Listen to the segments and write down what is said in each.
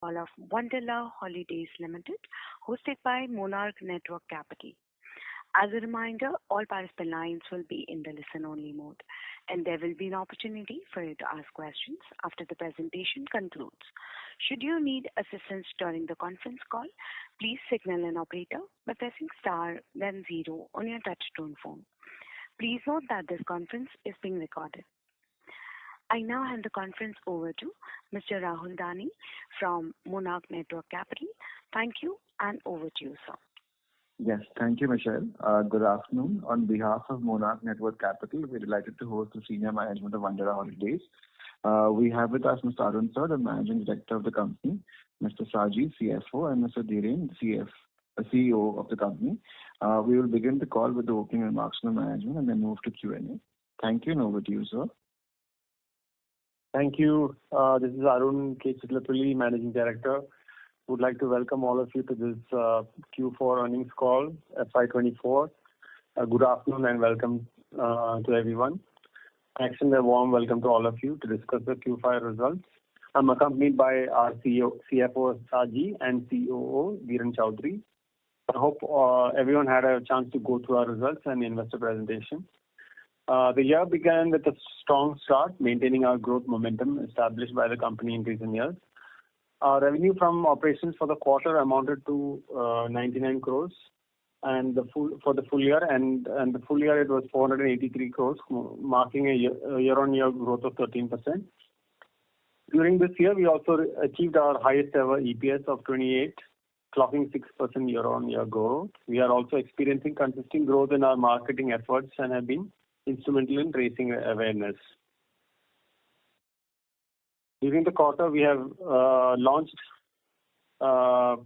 Call of Wonderla Holidays Limited, hosted by Monarch Network Capital. As a reminder, all participant lines will be in the listen-only mode, and there will be an opportunity for you to ask questions after the presentation concludes. Should you need assistance during the conference call, please signal an operator by pressing star then zero on your touchtone phone. Please note that this conference is being recorded. I now hand the conference over to Mr. Rahul Dani from Monarch Network Capital. Thank you, and over to you, sir. Yes, thank you, Michelle. Good afternoon. On behalf of Monarch Network Capital, we're delighted to host the senior management of Wonderla Holidays. We have with us Mr. Arun Sir, the Managing Director of the company, Mr. Saji, CFO, and Mr. Dhiren, CEO of the company. We will begin the call with the opening remarks from the management and then move to Q&A. Thank you, and over to you, sir. Thank you. This is Arun K. Chitlapalli, Managing Director. Would like to welcome all of you to this Q4 earnings call, FY24. Good afternoon and welcome to everyone. I extend a warm welcome to all of you to discuss the Q5 results. I'm accompanied by our CFO Saji and COO Dhiren Chaudhary. I hope everyone had a chance to go through our results and investor presentation. The year began with a strong start, maintaining our growth momentum established by the company in recent years. Our revenue from operations for the quarter amounted to 99 crores, and for the full year, and the full year it was 483 crores, marking a year-on-year growth of 13%. During this year, we also achieved our highest ever EPS of 28, clocking 6% year-on-year growth. We are also experiencing consistent growth in our marketing efforts and have been instrumental in raising awareness. During the quarter, we have launched a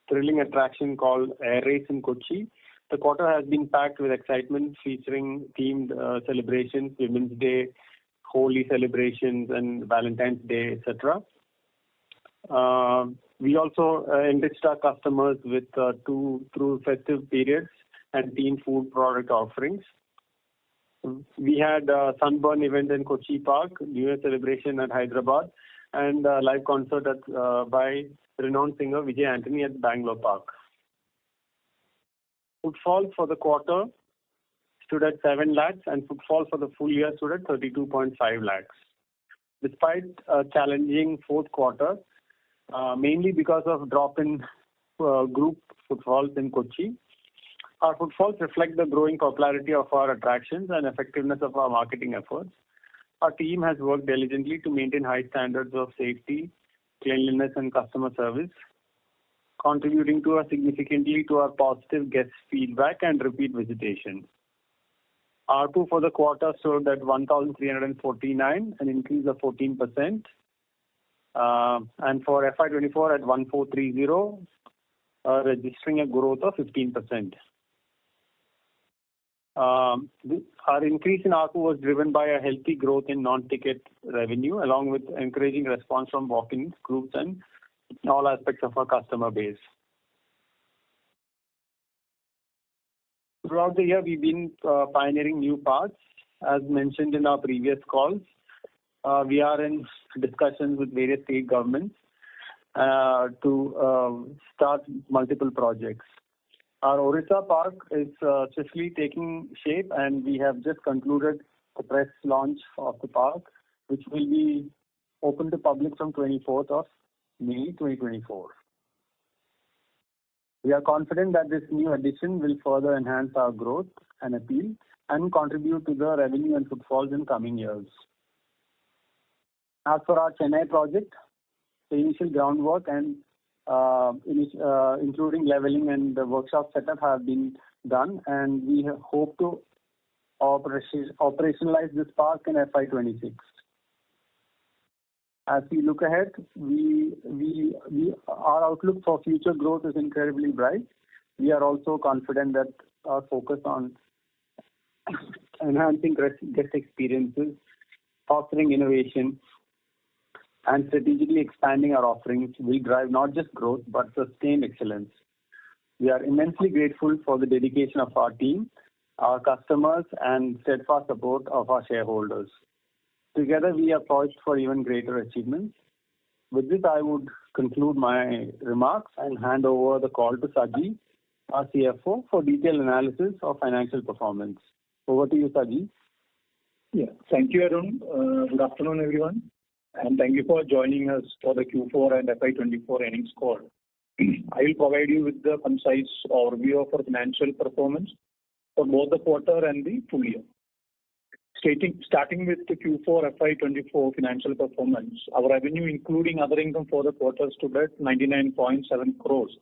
thrilling attraction called Air Race in Kochi. The quarter has been packed with excitement, featuring themed celebrations, Women's Day, Holi celebrations, and Valentine's Day, etc. We also enriched our customers with through festive periods and themed food product offerings. We had a sunburn event in Kochi Park, New Year celebration at Hyderabad, and a live concert by renowned singer Vijay Antony at Bangalore Park. Footfall for the quarter stood at 7 lakhs, and footfall for the full year stood at 32.5 lakhs. Despite a challenging fourth quarter, mainly because of drop in group footfalls in Kochi, our footfalls reflect the growing popularity of our attractions and effectiveness of our marketing efforts. Our team has worked diligently to maintain high standards of safety, cleanliness, and customer service, contributing significantly to our positive guest feedback and repeat visitation. ARPU for the quarter stood at 1,349, an increase of 14%, and for FY24 at 1,430, registering a growth of 15%. Our increase in ARPU was driven by a healthy growth in non-ticket revenue, along with encouraging response from walk-ins, groups, and all aspects of our customer base. Throughout the year, we've been pioneering new paths. As mentioned in our previous calls, we are in discussions with various state governments to start multiple projects. Our Orissa Park is swiftly taking shape, and we have just concluded the press launch of the park, which will be open to public from 24th of May 2024. We are confident that this new addition will further enhance our growth and appeal and contribute to the revenue and footfalls in coming years. As for our Chennai project, the initial groundwork and including leveling and the workshop setup have been done, and we hope to operationalize this park in FY26. As we look ahead, our outlook for future growth is incredibly bright. We are also confident that our focus on enhancing guest experiences, fostering innovation, and strategically expanding our offerings will drive not just growth but sustained excellence. We are immensely grateful for the dedication of our team, our customers, and steadfast support of our shareholders. Together, we are poised for even greater achievements. With this, I would conclude my remarks and hand over the call to Saji, our CFO, for detailed analysis of financial performance. Over to you, Saji. Yeah, thank you, Arun. Good afternoon, everyone, and thank you for joining us for the Q4 and FY24 earnings call. I will provide you with the concise overview of our financial performance for both the quarter and the full year. Starting with the Q4 FY24 financial performance, our revenue, including other income for the quarter, stood at 99.7 crores,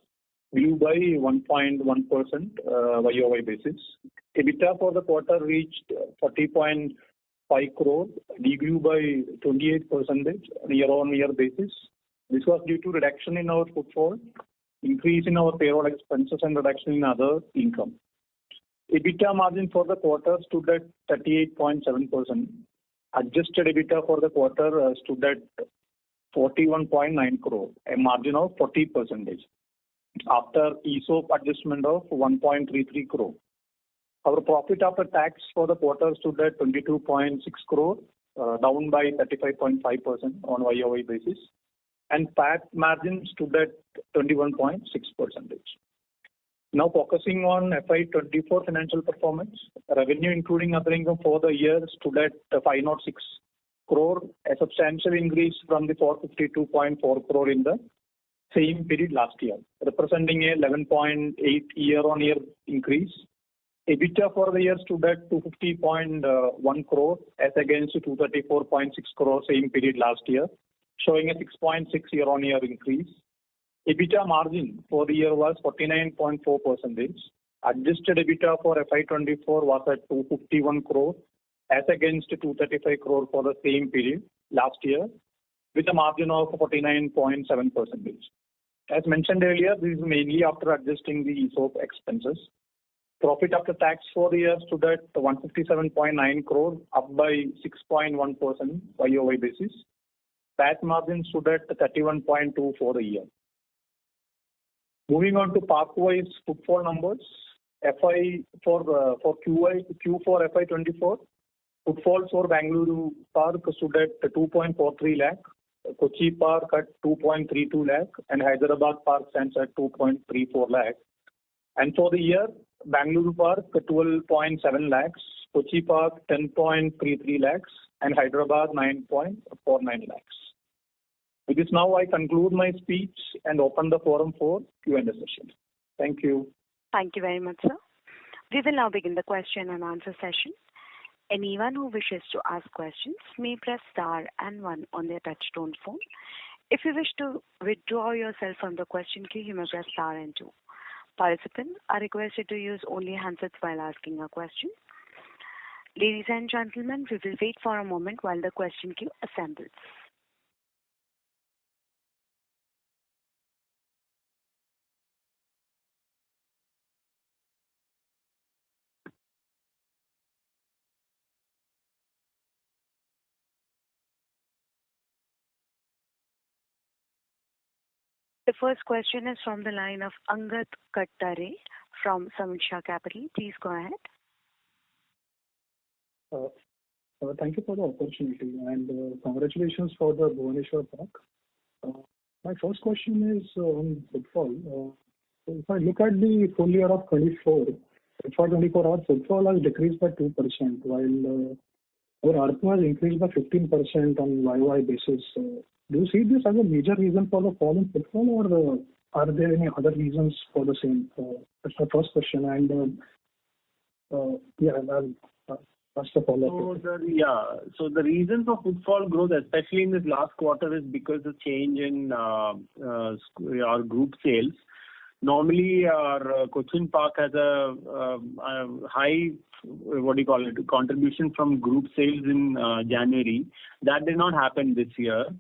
grew by 1.1% YOY basis. EBITDA for the quarter reached 40.5 crores, degrew by 28% year-on-year basis. This was due to reduction in our footfall, increase in our payroll expenses, and reduction in other income. EBITDA margin for the quarter stood at 38.7%. Adjusted EBITDA for the quarter stood at 41.9 crore, a margin of 40%, after ESOP adjustment of 1.33 crore. Our profit after tax for the quarter stood at 22.6 crore, down by 35.5% on YOY basis, and PAT margin stood at 21.6%. Now focusing on FY24 financial performance, revenue including other income for the year stood at 506 crore, a substantial increase from the 452.4 crore in the same period last year, representing a 11.8 year-on-year increase. EBITDA for the year stood at 250.1 crore as against 234.6 crore same period last year, showing a 6.6 year-on-year increase. EBITDA margin for the year was 49.4%. Adjusted EBITDA for FY24 was at 251 crore as against 235 crore for the same period last year, with a margin of 49.7%. As mentioned earlier, this is mainly after adjusting the ESOP expenses. Profit after tax for the year stood at 157.9 crore, up by 6.1% YOY basis. PAT margin stood at 31.2 for the year. Moving on to park-wise footfall numbers, for Q4 FY24, footfalls for Bangalore Park stood at 2.43 lakh, Kochi Park at 2.32 lakh, and Hyderabad Park stands at 2.34 lakh. And for the year, Bangalore Park 12.7 lakhs, Kochi Park 10.33 lakhs, and Hyderabad 9.49 lakhs. With this, now I conclude my speech and open the forum for Q&A session. Thank you. Thank you very much, sir. We will now begin the question and answer session. Anyone who wishes to ask questions may press star and one on their touchtone phone. If you wish to withdraw yourself from the question queue, you may press star and two. Participants are requested to use only handsets while asking a question. Ladies and gentlemen, we will wait for a moment while the question queue assembles. The first question is from the line of Angad Kattare from Sameeksha Capital. Please go ahead. Thank you for the opportunity and congratulations for the Bhubaneswar Park. My first question is on footfall. If I look at the full year of 24, our footfall has decreased by 2%, while our ARPU has increased by 15% on YY basis. Do you see this as a major reason for the fall in footfall, or are there any other reasons for the same? That's my first question, and I'll ask the follow-up. So the reason for footfall growth, especially in this last quarter, is because of change in our group sales. Normally, our Cochin Park has a high, contribution from group sales in January. That did not happen this year.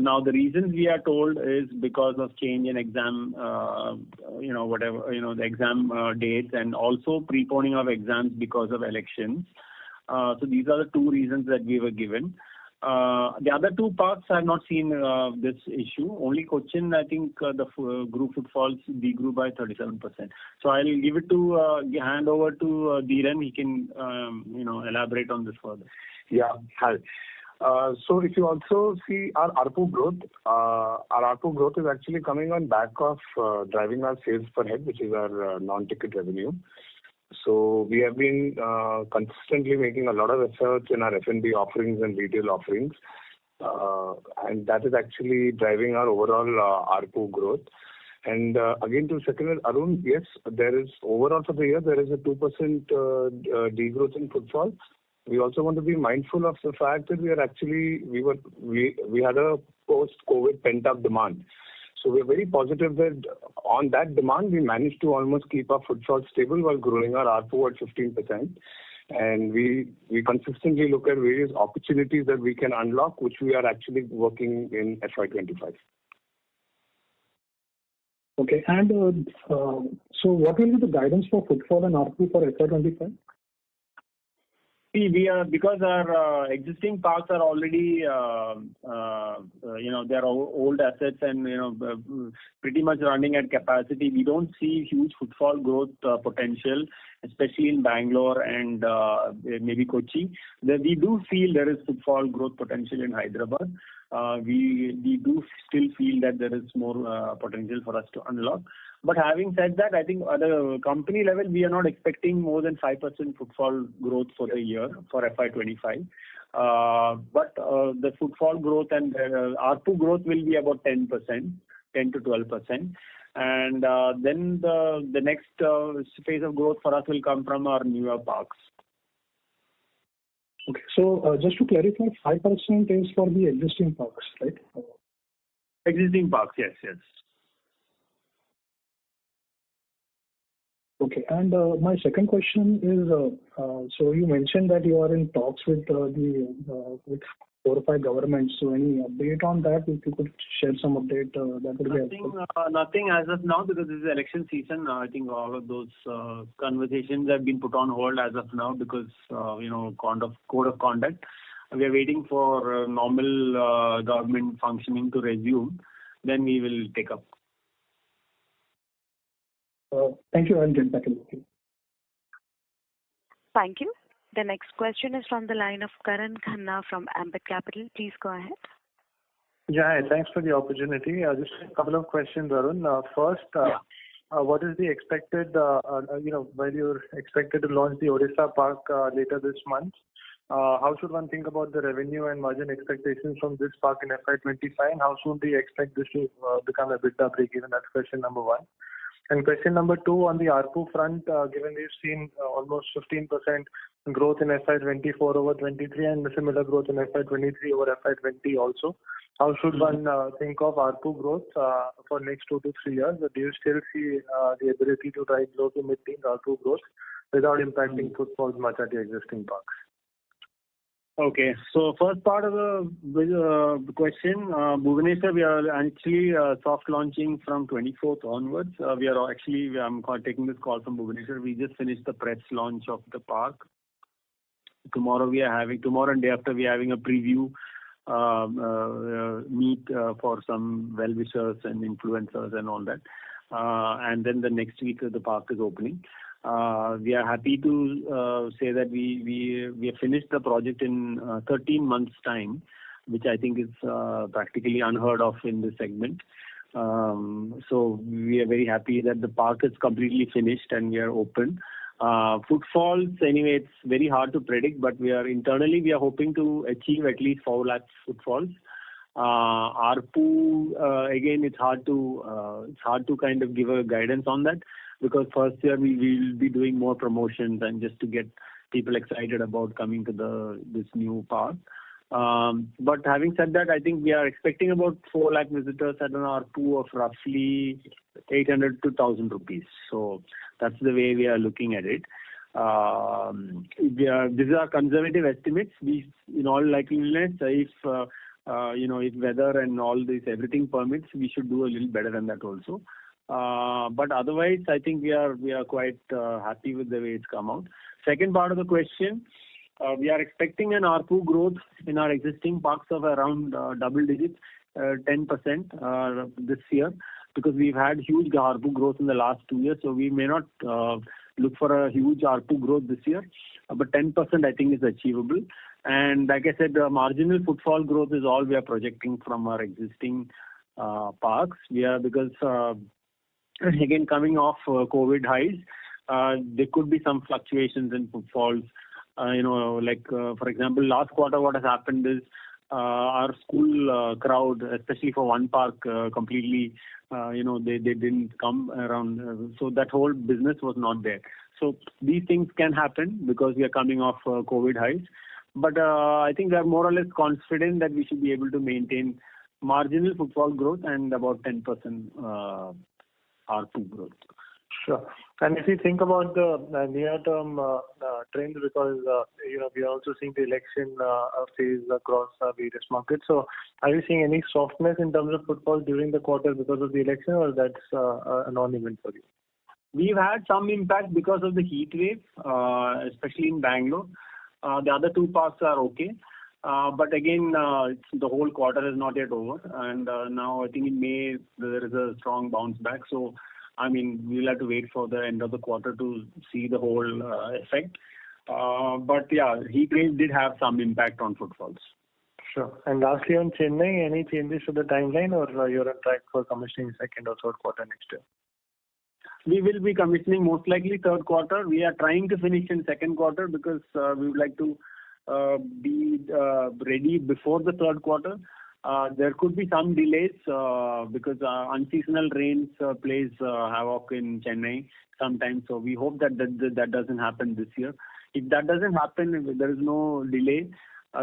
Now, the reasons we are told is because of change in exam, the exam dates, and also preponing of exams because of elections. So these are the two reasons that we were given. The other two parks have not seen this issue. Only Cochin, I think, the group footfalls degrew by 37%. So I'll give it to hand over to Dhiren. He can elaborate on this further. Yeah, hi. So if you also see our ARPU growth is actually coming on back of driving our sales per head, which is our non-ticket revenue. So we have been consistently making a lot of efforts in our F&B offerings and retail offerings. And that is actually driving our overall ARPU growth. And again, to second Arun, yes, there is overall for the year, there is a 2% degrowth in footfall. We also want to be mindful of the fact that we had a post-COVID pent-up demand. So we're very positive that on that demand, we managed to almost keep our footfall stable while growing our ARPU at 15%. And we consistently look at various opportunities that we can unlock, which we are actually working in FY25. Okay. And so what will be the guidance for footfall and ARPU for FY25? See, because our existing parks are already, they're old assets and, pretty much running at capacity. We don't see huge footfall growth potential, especially in Bangalore and maybe Kochi. We do feel there is footfall growth potential in Hyderabad. We do still feel that there is more potential for us to unlock. But having said that, I think at the company level, we are not expecting more than 5% footfall growth for the year for FY25. But the footfall growth and ARPU growth will be about 10%, 10 to 12%. And then the next phase of growth for us will come from our newer parks. Okay. So just to clarify, 5% is for the existing parks, right? Existing parks, yes. Okay. And my second question is, so you mentioned that you are in talks with with 4 or 5 governments. So any update on that? If you could share some update, that would be helpful. Nothing as of now, because this is election season. I think all of those conversations have been put on hold as of now because code of conduct. We are waiting for normal government functioning to resume. Then we will take up. Thank you. I'll get back in with you. Thank you. The next question is from the line of Karan Khanna from Ambit Capital. Please go ahead. Yeah, thanks for the opportunity. Just a couple of questions, Arun. First, what is the expected, when you're expected to launch the Odisha park later this month? How should one think about the revenue and margin expectations from this park in FY25? And how soon do you expect this to become a bit break-even? That's question number 1. And question number 2, on the ARPU front, given we've seen almost 15% growth in FY24 over 23 and a similar growth in FY23 over FY20 also, how should one think of ARPU growth for next 2 to 3 years? Do you still see the ability to drive low to mid-teen ARPU growth without impacting footfalls much at the existing parks? Okay. So first part of the question, Bhubaneswar, we are actually soft launching from 24th onwards. I'm taking this call from Bhubaneswar. We just finished the press launch of the park. Tomorrow and day after, we are having a preview meet for some well-wishers and influencers and all that. And then the next week, the park is opening. We are happy to say that we have finished the project in 13 months' time, which I think is practically unheard of in this segment. So we are very happy that the park is completely finished and we are open. Footfalls, anyway, it's very hard to predict, but we are hoping to achieve at least 4 lakh footfalls. ARPU, again, it's hard to kind of give a guidance on that, because first year we will be doing more promotions and just to get people excited about coming to this new park. But having said that, I think we are expecting about 4 lakh visitors at an ARPU of roughly 800 to 1,000 rupees. So that's the way we are looking at it. These are conservative estimates. In all likeliness, if weather and all this, everything permits, we should do a little better than that also. But otherwise, I think we are quite happy with the way it's come out. Second part of the question, we are expecting an ARPU growth in our existing parks of around double digits, 10% this year, because we've had huge ARPU growth in the last 2 years. So we may not look for a huge ARPU growth this year, but 10% I think is achievable. And like I said, the marginal footfall growth is all we are projecting from our existing parks. Because again, coming off COVID highs, there could be some fluctuations in footfalls. For example, last quarter, what has happened is our school crowd, especially for one park, completely, they didn't come around. So that whole business was not there. So these things can happen because we are coming off COVID highs. But I think we are more or less confident that we should be able to maintain marginal footfall growth and about 10% R2 growth. Sure. And if you think about the near-term trends, because we are also seeing the election phase across various markets. So, are you seeing any softness in terms of footfall during the quarter because of the election, or that's a non-event for you? We've had some impact because of the heat wave, especially in Bangalore. The other two parks are okay. But again, the whole quarter is not yet over. And now I think in May, there is a strong bounce back. So, I mean, we'll have to wait for the end of the quarter to see the whole effect. But yeah, heat wave did have some impact on footfalls. Sure. And lastly, on Chennai, any changes to the timeline, or you're on track for commissioning second or third quarter next year? We will be commissioning most likely third quarter. We are trying to finish in second quarter because we would like to be ready before the third quarter. There could be some delays because unseasonal rains plays havoc in Chennai sometimes. So we hope that doesn't happen this year. If that doesn't happen, if there is no delay,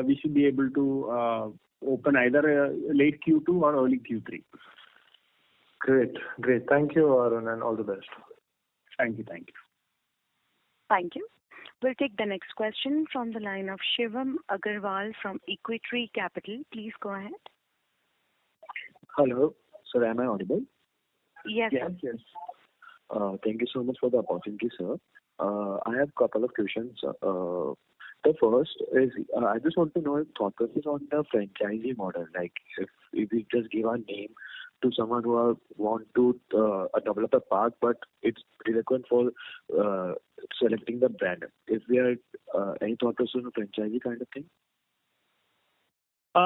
we should be able to open either late Q2 or early Q3. Great. Thank you, Arun, and all the best. Thank you. Thank you. We'll take the next question from the line of Shivam Agarwal from Equitree Capital. Please go ahead. Hello. Sir, am I audible? Yes. Yes. Thank you so much for the opportunity, sir. I have a couple of questions. The first is, I just want to know your thought process on the franchisee model. Like, if we just give a name to someone who want to develop a park, but it's relevant for selecting the brand. Is there any thought process on franchisee kind of thing?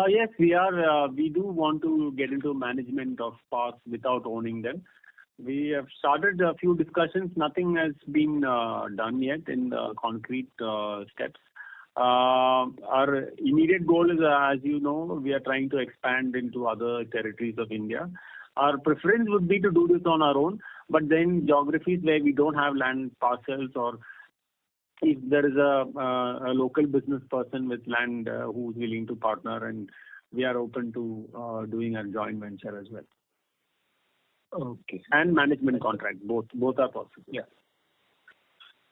Yes, we are. We do want to get into management of parks without owning them. We have started a few discussions. Nothing has been done yet in the concrete steps. Our immediate goal is, as you know, we are trying to expand into other territories of India. Our preference would be to do this on our own, but then geographies where we don't have land parcels, or if there is a local business person with land who's willing to partner, and we are open to doing a joint venture as well. Okay. And management contract, both are possible. Yeah.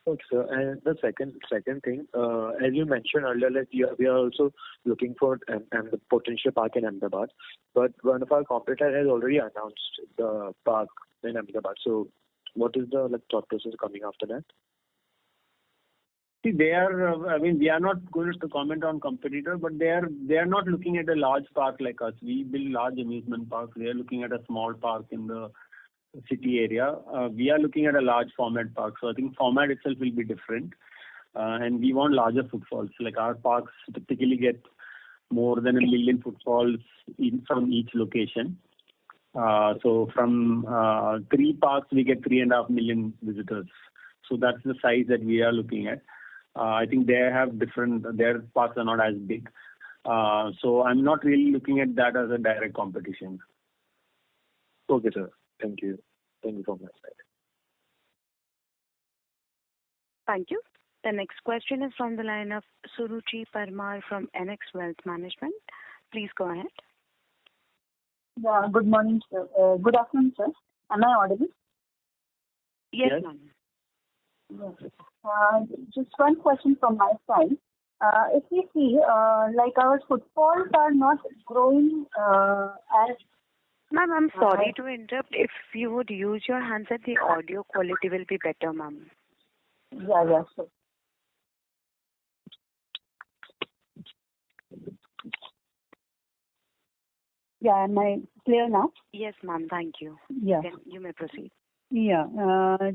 Okay, sir. And the second thing, as you mentioned earlier, like we are also looking for the potential park in Ahmedabad, but one of our competitors has already announced the park in Ahmedabad. So, what is the thought process coming after that? See, they are. We are not going to comment on competitor, but they are not looking at a large park like us. We build large amusement parks. They are looking at a small park in the city area. We are looking at a large format park. So I think format itself will be different, and we want larger footfalls. Like our parks typically get more than 1 million footfalls from each location. So from 3 parks we get 3.5 million visitors. So that's the size that we are looking at. I think they have their parks are not as big. So I'm not really looking at that as a direct competition. Okay, sir. Thank you. Thank you from my side. Thank you. The next question is from the line of Suruchi Parmar from NX Wealth Management. Please go ahead. Yeah, good morning, sir. Good afternoon, sir. Am I audible? Yes, ma'am. Yes. Just one question from my side. If we see, our footfalls are not growing as... Ma'am, I'm sorry to interrupt. If you would use your handset, the audio quality will be better, ma'am. Yeah, sure. Yeah, am I clear now? Yes, ma'am. Thank you. Yeah. You may proceed. Yeah.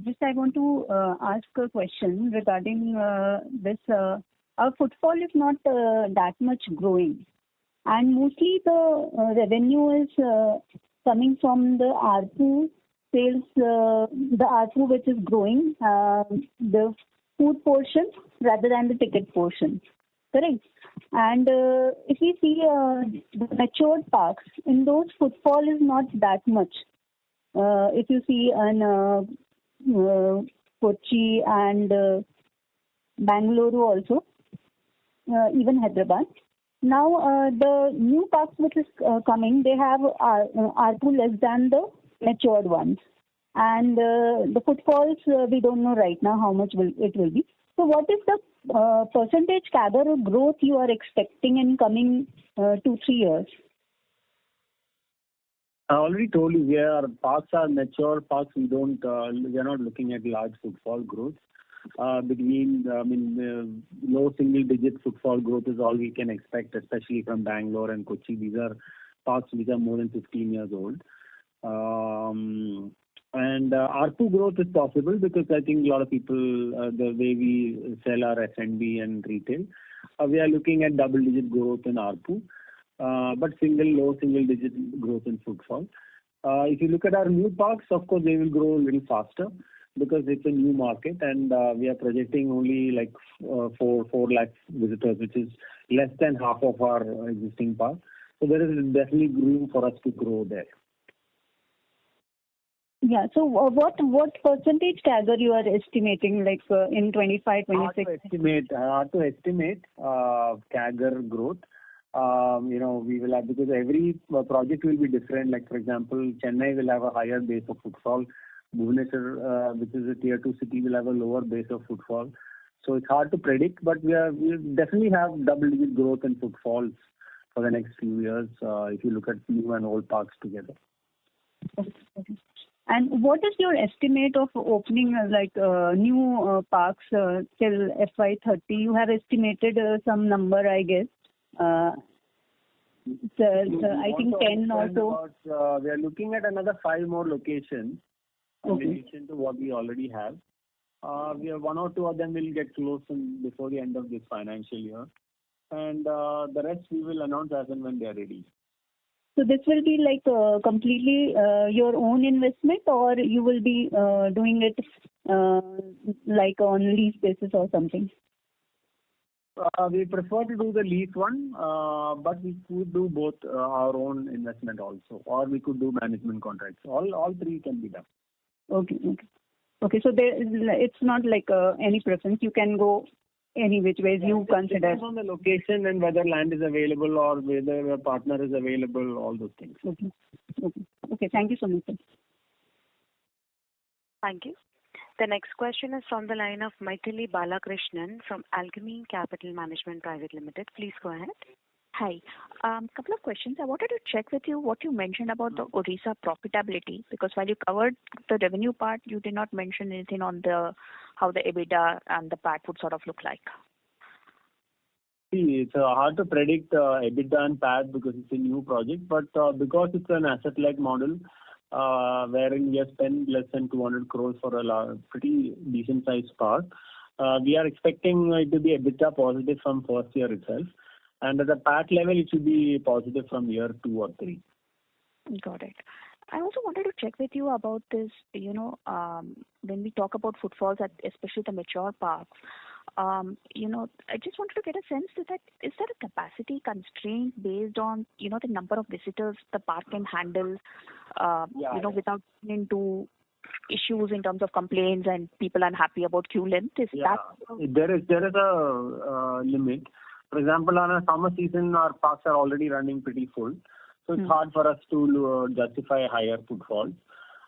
Just I want to ask a question regarding this our footfall is not that much growing. And mostly the revenue is coming from the ARPU sales, the ARPU which is growing, the food portion rather than the ticket portion. Correct? And if we see the matured parks, in those footfall is not that much. If you see in Kochi and Bangalore also, even Hyderabad. Now, the new parks which is coming, they have ARPU less than the matured ones. And the footfalls, we don't know right now how much it will be. So what is the percentage CAGR growth you are expecting in coming 2-3 years? I already told you, our parks are mature parks. We are not looking at large footfall growth. Low single-digit footfall growth is all we can expect, especially from Bangalore and Kochi. These are parks which are more than 15 years old. And ARPU growth is possible because I think a lot of people, the way we sell our F&B and retail, we are looking at double-digit growth in ARPU, but low single-digit growth in footfall. If you look at our new parks, of course, they will grow a little faster because it's a new market, and we are projecting only like 4 lakh visitors, which is less than half of our existing park. So there is definitely room for us to grow there. Yeah. So what percentage CAGR you are estimating, like in 25, 26? Hard to estimate CAGR growth. We will have, because every project will be different. Like, for example, Chennai will have a higher base of footfall. Bhubaneswar, which is a tier 2 city, will have a lower base of footfall. So it's hard to predict, but we definitely have double-digit growth in footfalls for the next few years if you look at new and old parks together. Okay. And what is your estimate of opening new parks till FY30? You have estimated some number, I guess. I think 10 or so. We are looking at another 5 more locations in addition to what we already have. We have 1 or 2 of them will get closed before the end of this financial year. And the rest we will announce as and when they are ready. So this will be like completely your own investment, or you will be doing it like on lease basis or something? We prefer to do the lease one, but we could do both our own investment also, or we could do management contracts. All 3 can be done. Okay. So it's not like any preference. You can go any which ways you consider. Depends on the location and whether land is available or whether a partner is available, all those things. Okay. Thank you so much, sir. Thank you. The next question is from the line of Maithili Balakrishnan from Alchemy Capital Management Private Limited. Please go ahead. Hi. Couple of questions. I wanted to check with you what you mentioned about the Odisha profitability, because while you covered the revenue part, you did not mention anything on how the EBITDA and the PAT would sort of look like. See, it's hard to predict EBITDA and PAT because it's a new project, but because it's an asset-like model, wherein we have spent less than 200 crores for a pretty decent-sized park, we are expecting it to be EBITDA positive from first year itself. And at the PAT level, it should be positive from year 2 or 3. Got it. I also wanted to check with you about this, when we talk about footfalls at especially the mature parks, I just wanted to get a sense that is there a capacity constraint based on, the number of visitors the park can handle, without into issues in terms of complaints and people unhappy about queue length? There is a limit. For example, on a summer season, our parks are already running pretty full. So it's hard for us to justify higher footfalls.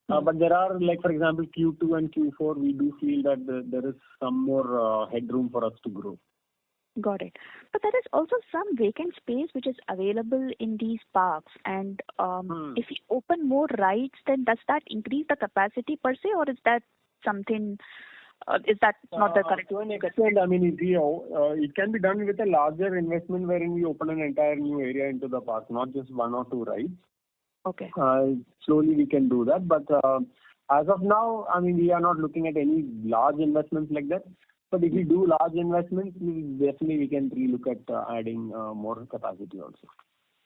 But there are, like, for example, Q2 and Q4, we do feel that there is some more headroom for us to grow. Got it. But there is also some vacant space which is available in these parks. And if we open more rides, then does that increase the capacity per se, or is that something... is that not the correct? To an extent, it can be done with a larger investment wherein we open an entire new area into the park, not just 1 or 2 rides. Okay. Slowly we can do that, but as of now, we are not looking at any large investments like that. But if we do large investments, we can relook at adding more capacity also.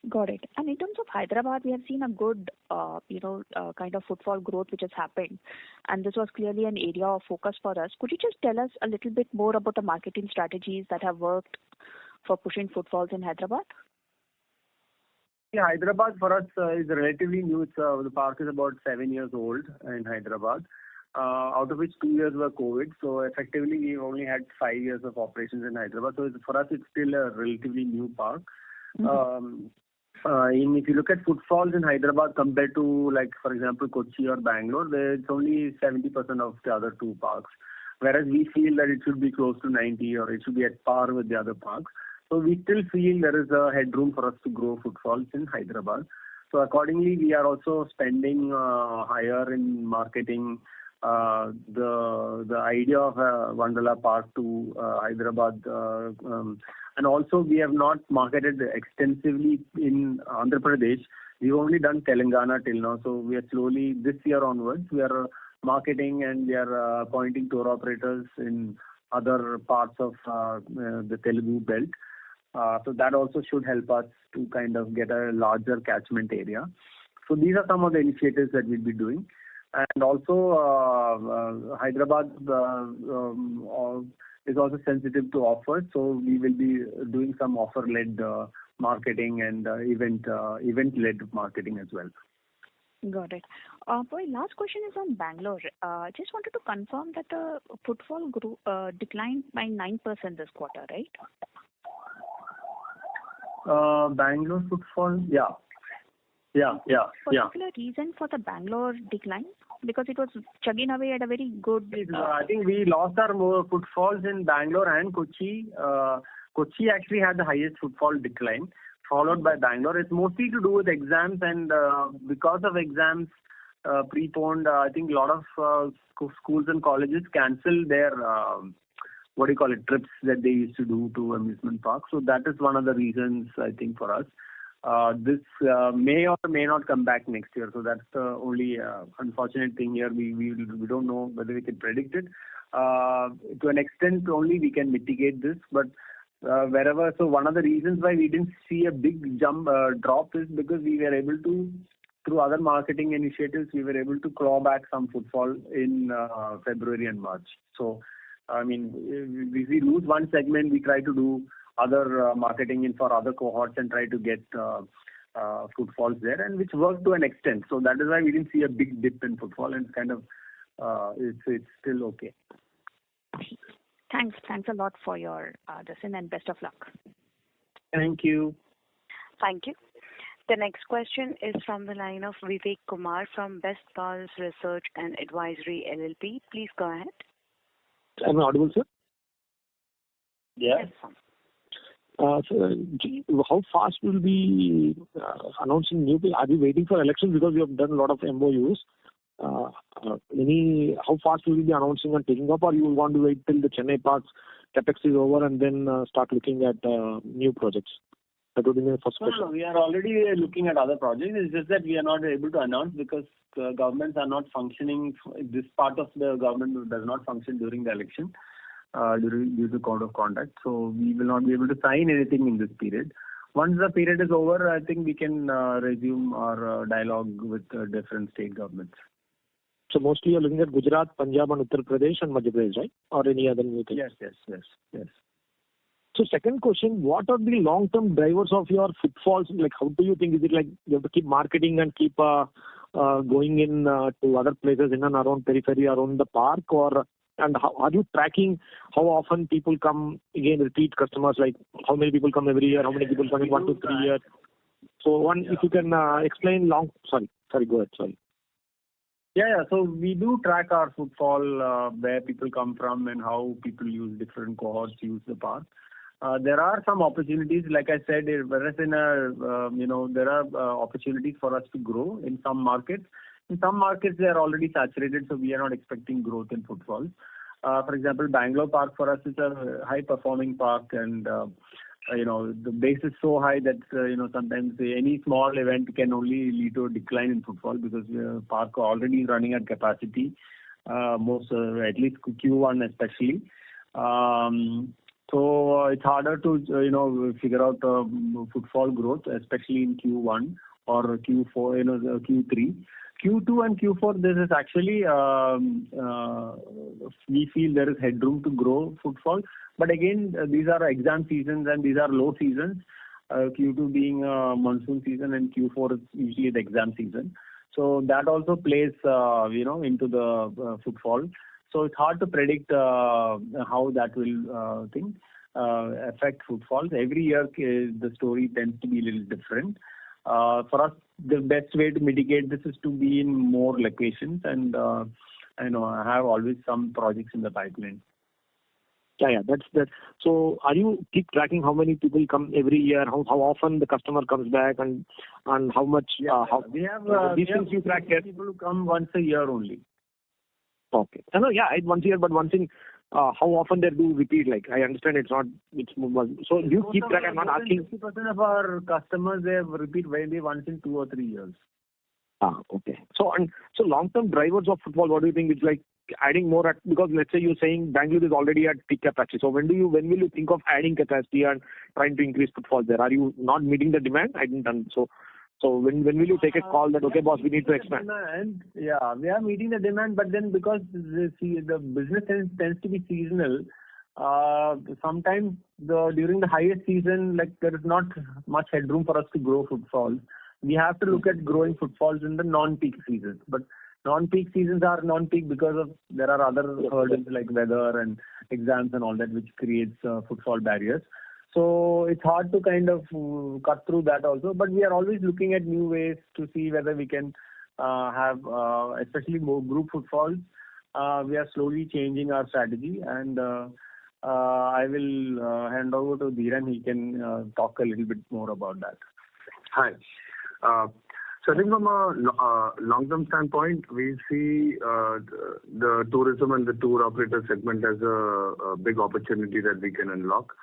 Got it. And in terms of Hyderabad, we have seen a good, kind of footfall growth which has happened, and this was clearly an area of focus for us. Could you just tell us a little bit more about the marketing strategies that have worked for pushing footfalls in Hyderabad? Yeah, Hyderabad for us is relatively new. It's, the park is about 7 years old in Hyderabad, out of which 2 years were COVID. So effectively, we only had 5 years of operations in Hyderabad. So for us, it's still a relatively new park. Mm-hmm. If you look at footfalls in Hyderabad compared to, like, for example, Kochi or Bangalore, it's only 70% of the other two parks. Whereas we feel that it should be close to 90 or it should be at par with the other parks. So we still feel there is a headroom for us to grow footfalls in Hyderabad. So accordingly, we are also spending higher in marketing the idea of a Wonderla park to Hyderabad. And also, we have not marketed extensively in Andhra Pradesh. We've only done Telangana till now. So we are slowly, this year onwards, we are marketing and we are appointing tour operators in other parts of the Telugu belt. So that also should help us to kind of get a larger catchment area. So these are some of the initiatives that we'll be doing. And also, Hyderabad is also sensitive to offers, so we will be doing some offer-led marketing and event-led marketing as well. Got it. My last question is on Bangalore. Just wanted to confirm that the footfall declined by 9% this quarter, right? Bangalore footfall, yeah. Particular reason for the Bangalore decline? Because it was chugging away at a very good... I think we lost our more footfalls in Bangalore and Kochi. Kochi actually had the highest footfall decline, followed by Bangalore. It's mostly to do with exams, and because of exams preponed, I think a lot of schools and colleges cancelled their trips that they used to do to amusement parks. So that is one of the reasons, I think, for us. This may or may not come back next year. So that's the only unfortunate thing here. We don't know whether we can predict it. To an extent, only we can mitigate this. But wherever, so one of the reasons why we didn't see a big drop is because we were able to, through other marketing initiatives, we were able to claw back some footfall in February and March. So, I mean, if we lose one segment, we try to do other marketing in for other cohorts and try to get footfalls there, and which worked to an extent. So that is why we didn't see a big dip in footfall, and kind of it's still okay. Thanks a lot for your lesson, and best of luck. Thank you. Thank you. The next question is from the line of Vivek Kumar from Best Pals Research and Advisory LLP. Please go ahead. Am I audible, sir? Yes. So, how fast will be announcing new? Are we waiting for elections because we have done a lot of MOUs? How fast will we be announcing and taking up, or you will want to wait till the Chennai parks capex is over and then start looking at new projects? That would be my first question. No, we are already looking at other projects. It's just that we are not able to announce because governments are not functioning. This part of the government does not function during the election. Due to code of conduct. So we will not be able to sign anything in this period. Once the period is over, I think we can resume our dialogue with different state governments. So mostly you're looking at Gujarat, Punjab and Uttar Pradesh and Madhya Pradesh, right? Or any other new things? Yes. So second question, what are the long-term drivers of your footfalls? Like, how do you think? Is it like you have to keep marketing and keep going in to other places in and around periphery around the park, or and how are you tracking how often people come again, repeat customers, like how many people come every year, how many people come in 1 to 3 years? So if you can explain Sorry, go ahead. Sorry. Yeah. So we do track our footfall, where people come from and how people use different cohorts use the park. There are some opportunities, like I said, whereas there are opportunities for us to grow in some markets. In some markets, they are already saturated, so we are not expecting growth in footfall. For example, Bangalore Park for us is a high-performing park, and the base is so high that sometimes any small event can only lead to a decline in footfall because the park already running at capacity. At least Q1 especially. So it's harder to figure out footfall growth, especially in Q1 or Q4, the Q3. Q2 and Q4, this is actually we feel there is headroom to grow footfall. But again, these are exam seasons and these are low seasons. Q2 being monsoon season and Q4 is usually the exam season. So that also plays into the footfall. So it's hard to predict how that will affect footfalls. Every year the story tends to be a little different. For us, the best way to mitigate this is to be in more locations and I have always some projects in the pipeline. Yeah, that's. So, are you keep tracking how many people come every year? How often the customer comes back, and how much? We have these things you track. People who come once a year only. Okay. No, yeah, once a year, but one thing, how often they do repeat? Like, I understand it's more. So you keep track. I'm not asking. 50% of our customers, they repeat maybe once in 2 or 3 years. Okay. So long-term drivers of footfall, what do you think? It's like adding more because let's say you're saying Bangalore is already at peak capacity. So when will you think of adding capacity and trying to increase footfall there? Are you not meeting the demand? So when will you take a call that, okay, boss, we need to expand? Yeah, we are meeting the demand, but then because the business tends to be seasonal, sometimes during the highest season, like there is not much headroom for us to grow footfalls. We have to look at growing footfalls in the non-peak seasons. But non-peak seasons are non-peak because there are other hurdles like weather and exams and all that, which creates footfall barriers. So it's hard to kind of cut through that also. But we are always looking at new ways to see whether we can have, especially more group footfalls. We are slowly changing our strategy, and I will hand over to Dhiren. He can talk a little bit more about that. Hi. So I think from a long-term standpoint, we see the tourism and the tour operator segment as a big opportunity that we can unlock.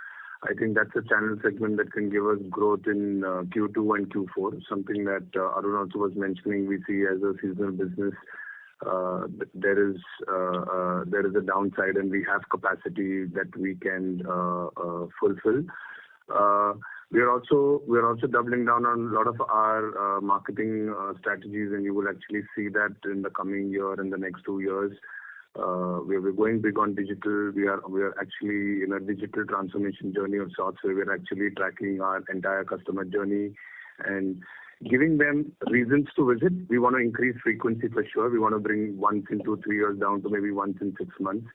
I think that's a channel segment that can give us growth in Q2 and Q4, something that Arun also was mentioning. We see as a seasonal business, there is a downside, and we have capacity that we can fulfill. We are also doubling down on a lot of our marketing strategies, and you will actually see that in the coming year and the next 2 years. We're going big on digital. We are actually in a digital transformation journey of sorts, where we're actually tracking our entire customer journey and giving them reasons to visit. We want to increase frequency for sure. We want to bring once in 2-3 years down to maybe once in 6 months.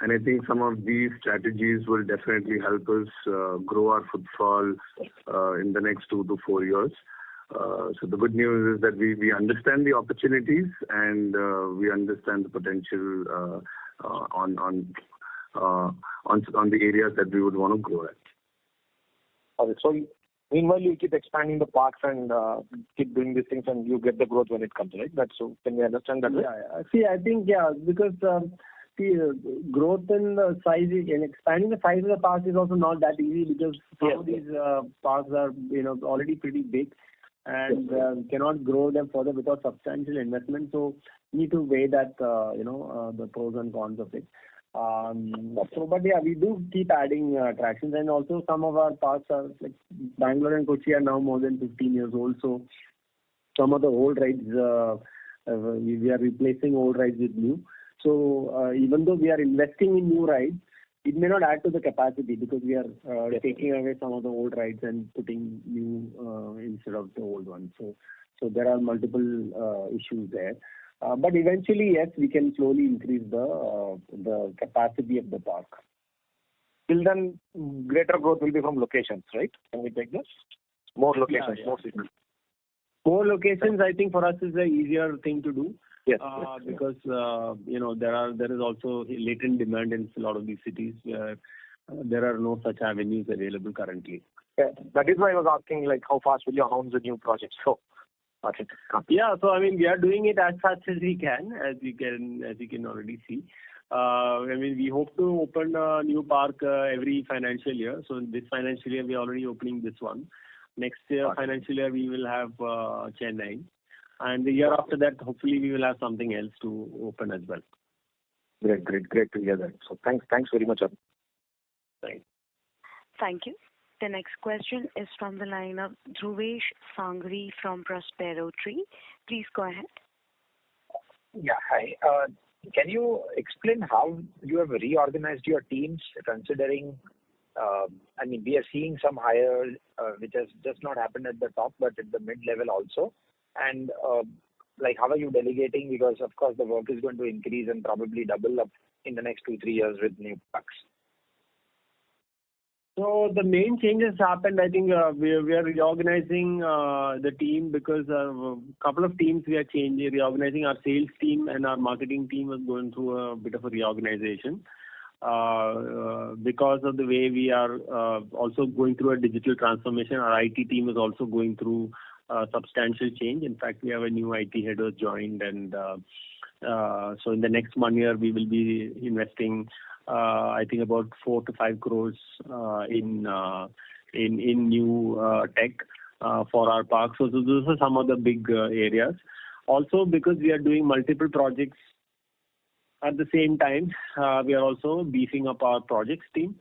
And I think some of these strategies will definitely help us grow our footfall in the next 2 to 4 years. So the good news is that we understand the opportunities, and we understand the potential on the areas that we would want to grow at. Okay, so meanwhile you keep expanding the parks and keep doing these things, and you get the growth when it comes, right? That's so. Can we understand that? Yeah. See, I think because. Growth in the size and expanding the size of the park is also not that easy, because some of these parks are already pretty big, and cannot grow them further without substantial investment. So you need to weigh that the pros and cons of it. But yeah, we do keep adding attractions, and also some of our parks are like Bangalore and Kochi are now more than 15 years old. So some of the old rides we are replacing old rides with new. So even though we are investing in new rides, it may not add to the capacity, because we are taking away some of the old rides and putting new instead of the old ones. So there are multiple issues there. But eventually, yes, we can slowly increase the capacity of the park. Till then, greater growth will be from locations, right? Can we take this? More locations, more cities. More locations, I think for us is the easier thing to do. Yes. Because there is also latent demand in a lot of these cities where there are no such avenues available currently. Yeah, that is why I was asking, like, how fast will you announce the new projects? So, okay. Yeah, so I mean, we are doing it as fast as we can, as you can already see. I mean, we hope to open a new park every financial year. So in this financial year, we are already opening this one. Next year, financial year, we will have Chennai. And the year after that, hopefully, we will have something else to open as well. Great to hear that. So thanks very much, Arun. Right. Thank you. The next question is from the line of Dhruvesh Sangri from Prospero Tree. Please go ahead. Yeah, hi. Can you explain how you have reorganized your teams considering, we are seeing some hires which has just not happened at the top, but at the mid-level also. And how are you delegating? Because, of course, the work is going to increase and probably double up in the next 2-3 years with new parks. So the main changes happened. I think we are reorganizing the team because a couple of teams we are reorganizing. Our sales team and our marketing team was going through a bit of a reorganization because of the way we are also going through a digital transformation. Our IT team is also going through substantial change. In fact, we have a new IT head who has joined, and so in the next 1 year we will be investing I think about 4 to 5 crores in new tech for our parks. So those are some of the big areas. Also, because we are doing multiple projects at the same time, we are also beefing up our projects team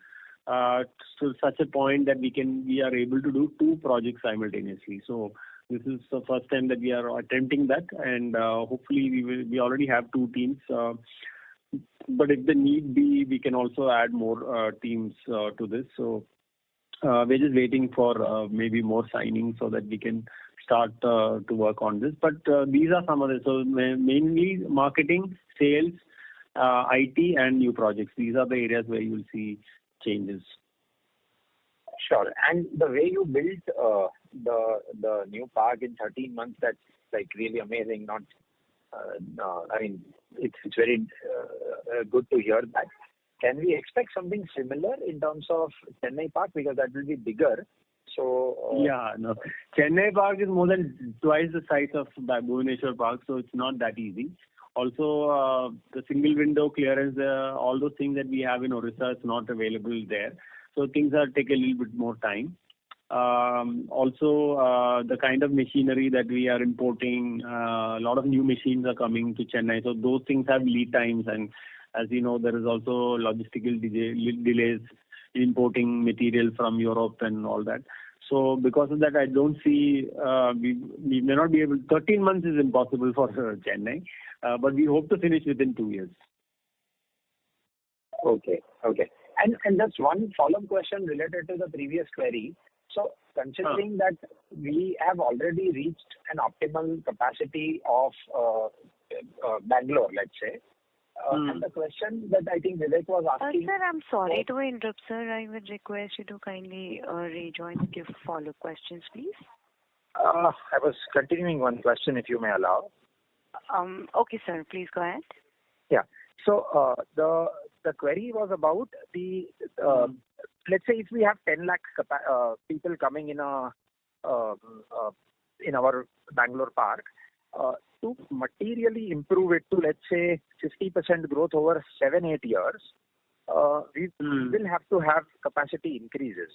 to such a point that we are able to do 2 projects simultaneously. So this is the first time that we are attempting that, and hopefully we already have 2 teams. But if the need be, we can also add more teams to this. So we're just waiting for maybe more signings so that we can start to work on this. But these are some of the, so mainly marketing, sales, IT, and new projects. These are the areas where you will see changes. Sure. And the way you built the new park in 13 months, that's like really amazing. It's very good to hear that. Can we expect something similar in terms of Chennai Park, because that will be bigger? So no. Chennai Park is more than twice the size of Bhubaneswar Park, so it's not that easy. Also, the single window clearance, all those things that we have in Orissa is not available there. So things take a little bit more time. Also, the kind of machinery that we are importing, a lot of new machines are coming to Chennai. So those things have lead times, and as you know, there is also logistical delays importing material from Europe and all that. So because of that, I don't see, we may not be able, 13 months is impossible for Chennai, but we hope to finish within 2 years. Okay. And just one follow-up question related to the previous query. So considering that we have already reached an optimal capacity of Bangalore, let's say, and the question that I think Vivek was asking... Sir, I'm sorry to interrupt, sir. I would request you to kindly rejoin and give follow-up questions, please. I was continuing one question, if you may allow. Okay, sir. Please go ahead. Yeah. So the query was about the... let's say if we have 10 lakh people coming in our Bangalore park, to materially improve it to, let's say, 50% growth over 7-8 years, we will have to have capacity increases.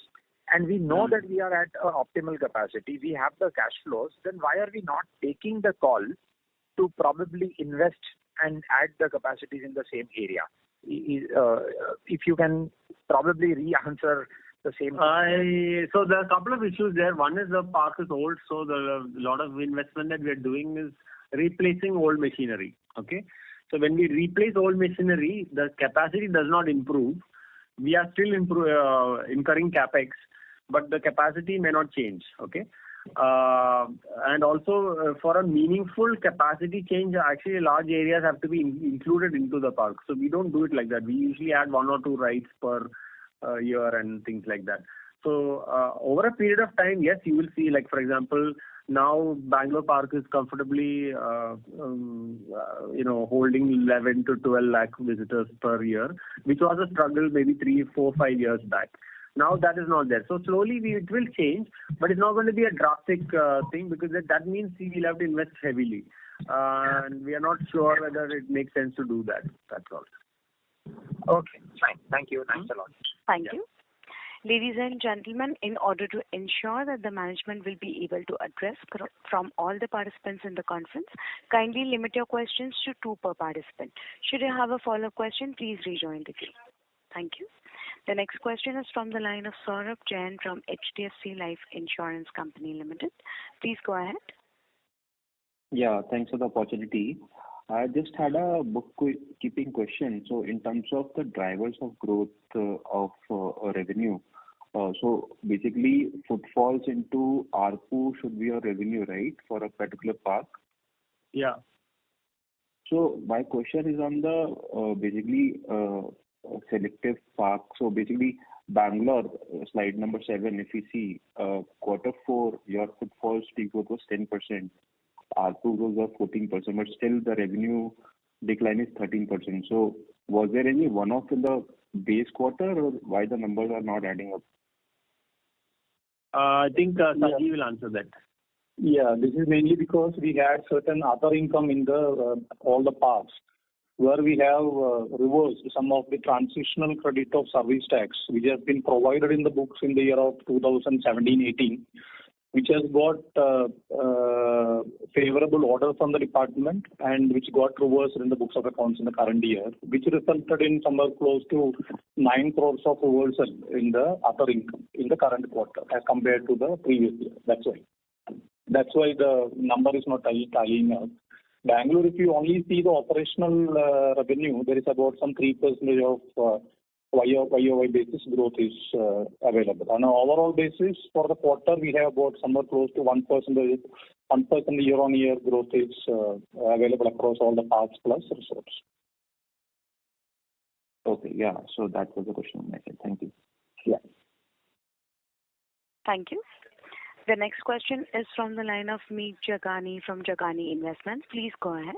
And we know that we are at optimal capacity. We have the cash flows. Then why are we not taking the call to probably invest and add the capacities in the same area? If you can probably re-answer the same. So there are a couple of issues there. One is the park is old, so a lot of investment that we are doing is replacing old machinery. Okay, so when we replace old machinery, the capacity does not improve. We are still incurring capex, but the capacity may not change. Okay. And also for a meaningful capacity change, actually large areas have to be included into the park. So we don't do it like that. We usually add 1 or 2 rides per year and things like that. So over a period of time, yes, you will see, like for example, now Bangalore Park is comfortably holding 11 to 12 lakh visitors per year, which was a struggle maybe 3, 4, 5 years back. Now that is not there. So slowly it will change, but it's not going to be a drastic thing, because that means we will have to invest heavily. And we are not sure whether it makes sense to do that. That's all. Okay, fine. Thank you. Thanks a lot. Thank you. Ladies and gentlemen, in order to ensure that the management will be able to address from all the participants in the conference, kindly limit your questions to 2 per participant. Should you have a follow-up question, please rejoin the queue. Thank you. The next question is from the line of Saurabh Jain from HDFC Life Insurance Company Limited. Please go ahead. Yeah, thanks for the opportunity. I just had a bookkeeping question. So in terms of the drivers of growth of revenue, so basically footfalls into ARPU should be your revenue, right, for a particular park? Yeah. So my question is on the basically selective park. So basically Bangalore, slide number 7, if you see Q4, your footfalls degrowth was 10%. ARPU growth was 14%, but still the revenue decline is 13%. So was there any one-off in the base quarter, or why the numbers are not adding up? I think Saji will answer that. Yeah, this is mainly because we had certain other income in the all the parks, where we have reversed some of the transitional credit of service tax, which has been provided in the books in the year of 2017-18, which has got favorable order from the department and which got reversed in the books of accounts in the current year, which resulted in somewhere close to 9 crores of reversal in the other income in the current quarter as compared to the previous year. That's why the number is not tallying up. Bangalore, if you only see the operational revenue, there is about some 3% of YOY basis growth is available. On an overall basis, for the quarter, we have about somewhere close to 1% year-on-year growth is available across all the parks plus resorts. Okay, yeah. So that was the question on my side. Thank you. Yeah. Thank you. The next question is from the line of Meet Jagani from Jagani Investments. Please go ahead.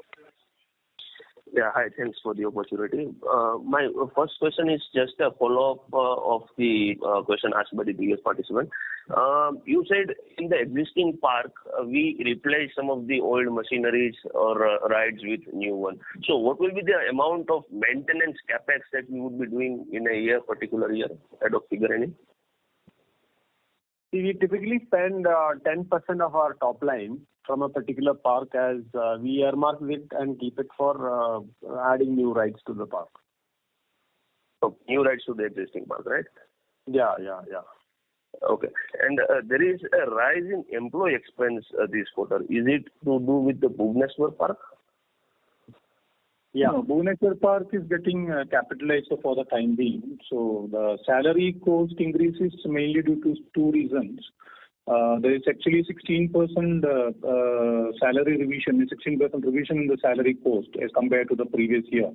Yeah, hi. Thanks for the opportunity. My first question is just a follow-up of the question asked by the previous participant. You said in the existing park, we replace some of the old machineries or rides with new one. So what will be the amount of maintenance capex that we would be doing in a particular year? Head of figure any? We typically spend 10% of our top line from a particular park as we earmark it and keep it for adding new rides to the park. So new rides to the existing park, right? Yeah. Okay. And there is a rise in employee expense this quarter. Is it to do with the Bhubaneswar Park? Yeah, no, Bhubaneswar Park is getting capitalized for the time being. So the salary cost increase is mainly due to two reasons. There is actually 16% salary revision, 16% revision in the salary cost as compared to the previous year.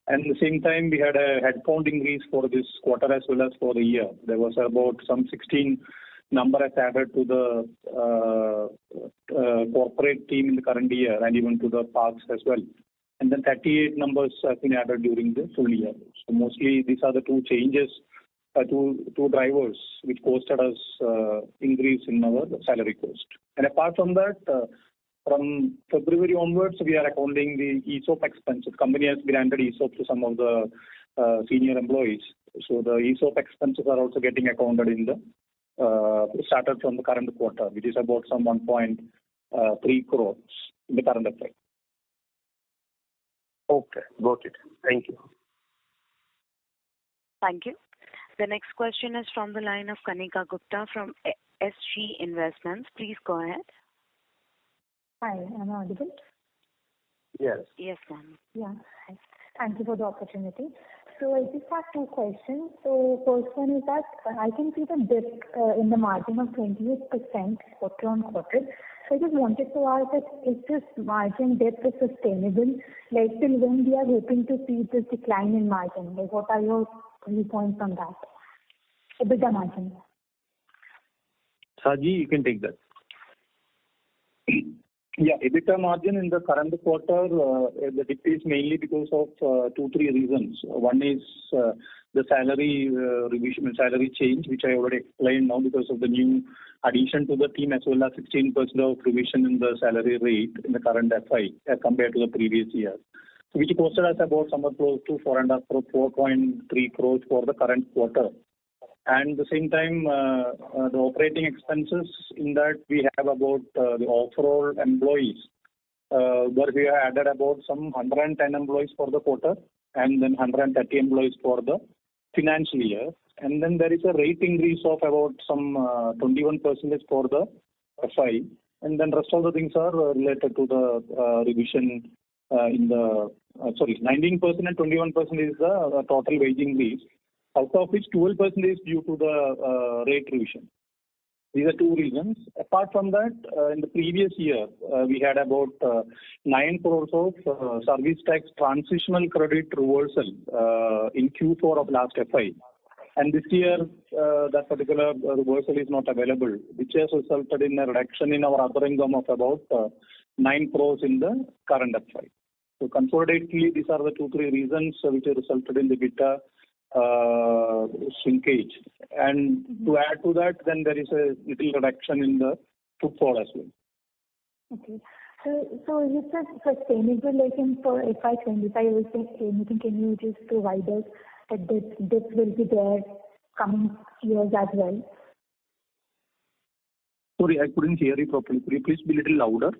And at the same time, we had a headcount increase for this quarter as well as for the year. There was about some 16 number as added to the corporate team in the current year and even to the parks as well. And then 38 numbers have been added during the full year. So mostly these are the two changes, two drivers which costed us increase in our salary cost. And apart from that, from February onwards, we are accounting the ESOP expenses. Company has granted ESOP to some of the senior employees. So the ESOP expenses are also getting accounted in the started from the current quarter, which is about some 1.3 crores in the current effect. Okay, got it. Thank you. Thank you. The next question is from the line of Kanika Gupta from SG Investments. Please go ahead. Hi, am I audible? Yes. Yes, ma'am. Yeah. Hi. Thank you for the opportunity. So I just have two questions. So first one is that I can see the dip in the margin of 28% quarter on quarter. So I just wanted to ask that if this margin dip is sustainable, like till when we are hoping to see this decline in margin? Like what are your viewpoints on that? EBITDA margin. Saji, you can take that. Yeah, EBITDA margin in the current quarter, the dip is mainly because of 2-3 reasons. One is the salary revision, salary change, which I already explained now because of the new addition to the team as well as 16% of revision in the salary rate in the current FI as compared to the previous year. So which costed us about somewhere close to 4.3 crores for the current quarter. And at the same time, the operating expenses in that we have about the overall employees, where we have added about some 110 employees for the quarter and then 130 employees for the financial year. And then there is a rate increase of about some 21% for the FI. And then rest of the things are related to the revision 19% and 21% is the total wage increase, out of which 12% is due to the rate revision. These are two reasons. Apart from that, in the previous year, we had about 9 crores of service tax transitional credit reversal in Q4 of last FI. And this year, that particular reversal is not available, which has resulted in a reduction in our other income of about 9 crores in the current FI. So consolidately, these are the 2-3 reasons which have resulted in the EBITDA shrinkage. And to add to that, then there is a little reduction in the footfall as well. Okay. So is it a sustainable for FY25 or anything? Can you just provide us that this will be there coming years as well? Sorry, I couldn't hear you properly. Could you please be a little louder?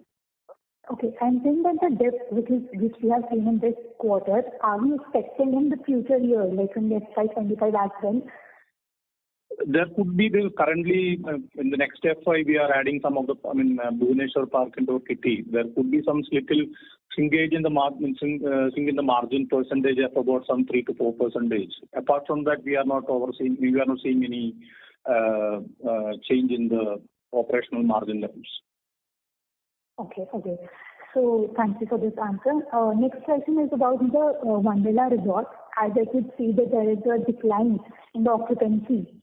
Okay, I'm saying that the dip which we have seen in this quarter, are we expecting in the future year, like in the FY25 as well? There could be currently in the next FY we are adding some of the Bhubaneswar Park into our kitty. There could be some little shrinkage in the margin percentage of about some 3 to 4%. Apart from that, we are not seeing any change in the operational margin levels. Okay. So thank you for this answer. Next question is about the Wonderla resort. As I could see that there is a decline in the occupancy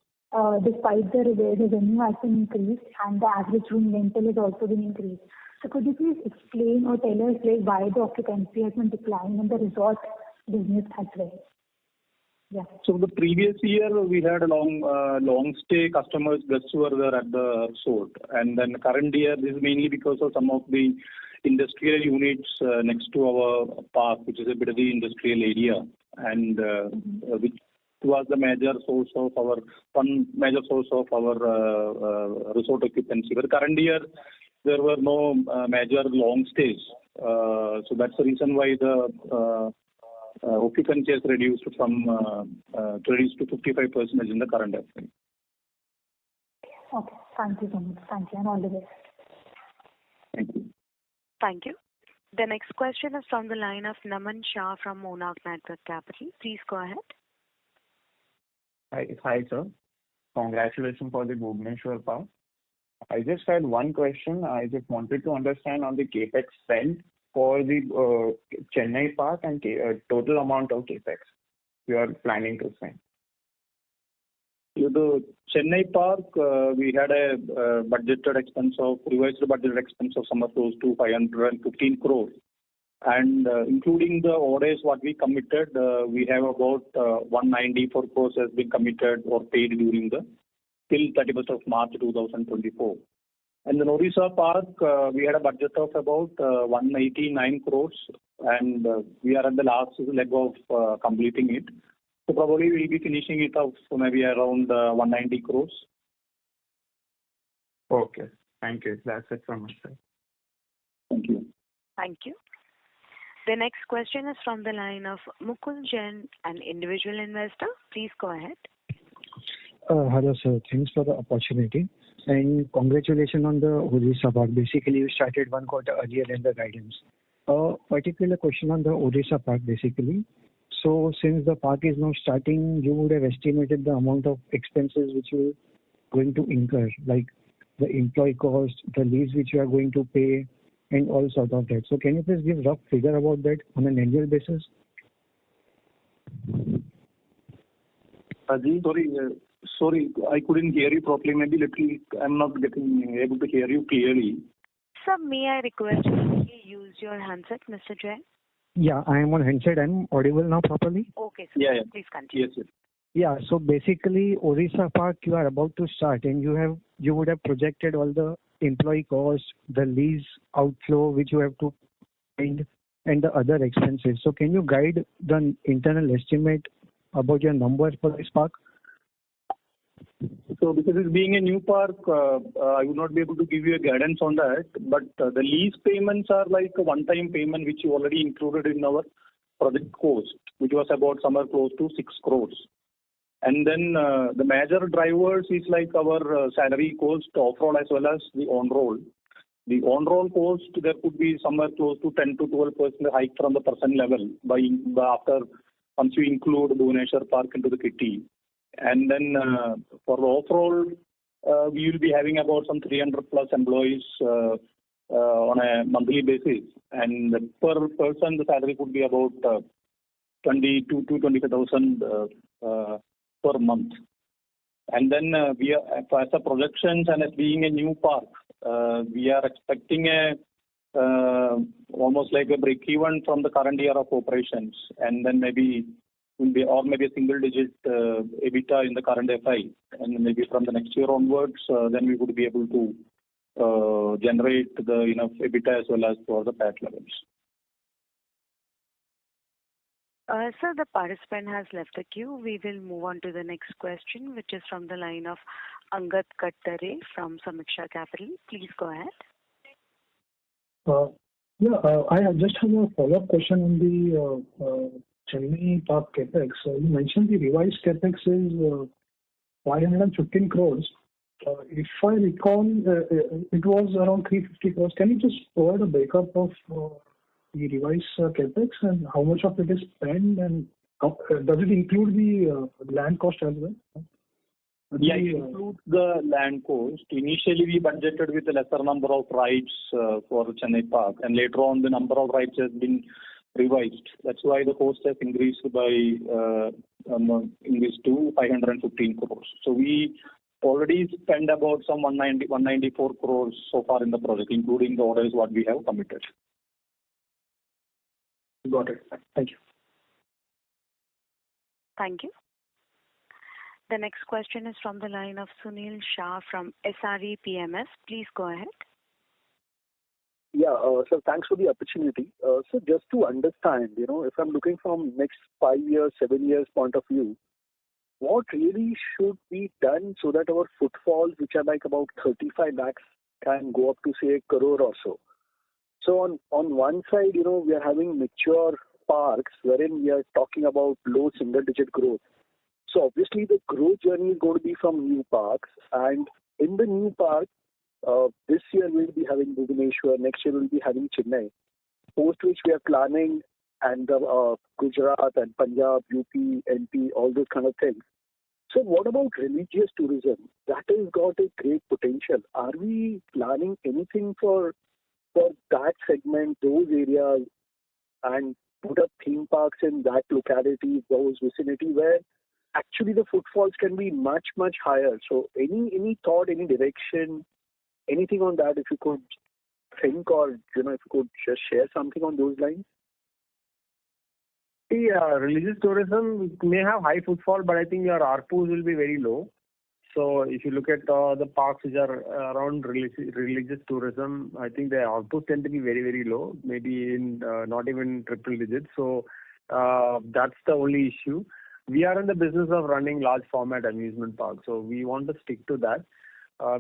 despite the revenue has been increased and the average room rental has also been increased. So could you please explain or tell us why the occupancy has been declining in the resort business as well? Yeah. So the previous year we had a long stay customers, guests who were there at the resort, and then current year this is mainly because of some of the industrial units next to our park, which is a bit of the industrial area, and which was the major source of our resort occupancy. But current year there were no major long stays, so that's the reason why the occupancy has reduced to 55% in the current FY. Okay, thank you so much. Thank you and all the best. Thank you. Thank you. The next question is from the line of Naman Shah from Monarch Networth Capital. Please go ahead. Hi, sir. Congratulations for the Bhubaneswar Park. I just had one question. I just wanted to understand on the capex spend for the Chennai Park and total amount of capex you are planning to spend. The Chennai Park, we had a revised budgeted expense of somewhere close to 515 crores. And including the orders what we committed, we have about 194 crores has been committed or paid during till 31st of March 2024. And the Odisha Park, we had a budget of about 189 crores, and we are at the last leg of completing it. So probably we'll be finishing it off maybe around 190 crores. Okay, thank you. That's it from my side. Thank you. Thank you. The next question is from the line of Mukul Jain, an individual investor. Please go ahead. Hello, sir. Thanks for the opportunity. And congratulations on the Odisha Park. Basically, you started 1 quarter earlier than the guidance. Particular question on the Odisha Park, basically. So, since the park is now starting, you would have estimated the amount of expenses which you are going to incur, like the employee cost, the lease which you are going to pay, and all sort of that. So, can you please give rough figure about that on an annual basis? Sorry, I couldn't hear you properly. Maybe I'm not able to hear you clearly. Sir, may I request you to use your handset, Mr. Jain? Yeah, I am on handset. I'm audible now properly? Okay, sir. Yeah. Please continue. Yes. Yeah, so basically, Odisha Park, you are about to start, and you would have projected all the employee costs, the lease outflow which you have to find, and the other expenses. So can you guide the internal estimate about your numbers for this park? So because it's being a new park, I would not be able to give you a guidance on that. But the lease payments are like a one-time payment which you already included in our project cost, which was about somewhere close to 6 crores. And then the major drivers is like our salary cost, off-roll as well as the on-roll. The on-roll cost, there could be somewhere close to 10 to 12% hike from the percent level after once you include Bhubaneswar Park into the kitty. And then for off-roll, we will be having about some 300 plus employees on a monthly basis. And per person, the salary could be about 22 to 25,000 per month. And then we are, as a projections and as being a new park, we are expecting almost like a break even from the current year of operations, and then maybe a single digit EBITDA in the current FI, and maybe from the next year onwards, then we would be able to generate the enough EBITDA as well as for the PAT levels. Sir, the participant has left the queue. We will move on to the next question, which is from the line of Angad Kattare from Samiksha Capital. Please go ahead. I just have a follow-up question on the Chennai Park capex. You mentioned the revised capex is 515 crores. If I recall, it was around 350 crores. Can you just provide a breakup of the revised capex and how much of it is spent, and does it include the land cost as well? Yeah, it includes the land cost. Initially, we budgeted with a lesser number of rides for Chennai Park, and later on, the number of rides has been revised. That's why the cost has increased to 515 crores. So we already spent about some 194 crores so far in the project, including the orders what we have committed. Got it. Thank you. Thank you. The next question is from the line of Sunil Shah from SRE PMS. Please go ahead. Yeah, so thanks for the opportunity. So just to understand, if I'm looking from next 5 years, 7 years point of view, what really should be done so that our footfalls, which are like about 35 lakhs, can go up to say a crore or so? So on one side, we are having mature parks wherein we are talking about low single-digit growth. So obviously the growth journey is going to be from new parks, and in the new park, this year we'll be having Bhubaneswar, next year we'll be having Chennai, post which we are planning and Gujarat and Punjab, UP, MP, all those kind of things. So what about religious tourism? That has got a great potential. Are we planning anything for that segment, those areas, and put up theme parks in that locality, those vicinity where actually the footfalls can be much, much higher? So any thought, any direction, anything on that, if you could think, or if you could just share something on those lines? Religious tourism may have high footfall, but I think your ARPUs will be very low. So if you look at the parks which are around religious tourism, I think the ARPUs tend to be very, very low, maybe in not even triple digits. So that's the only issue. We are in the business of running large format amusement parks, so we want to stick to that.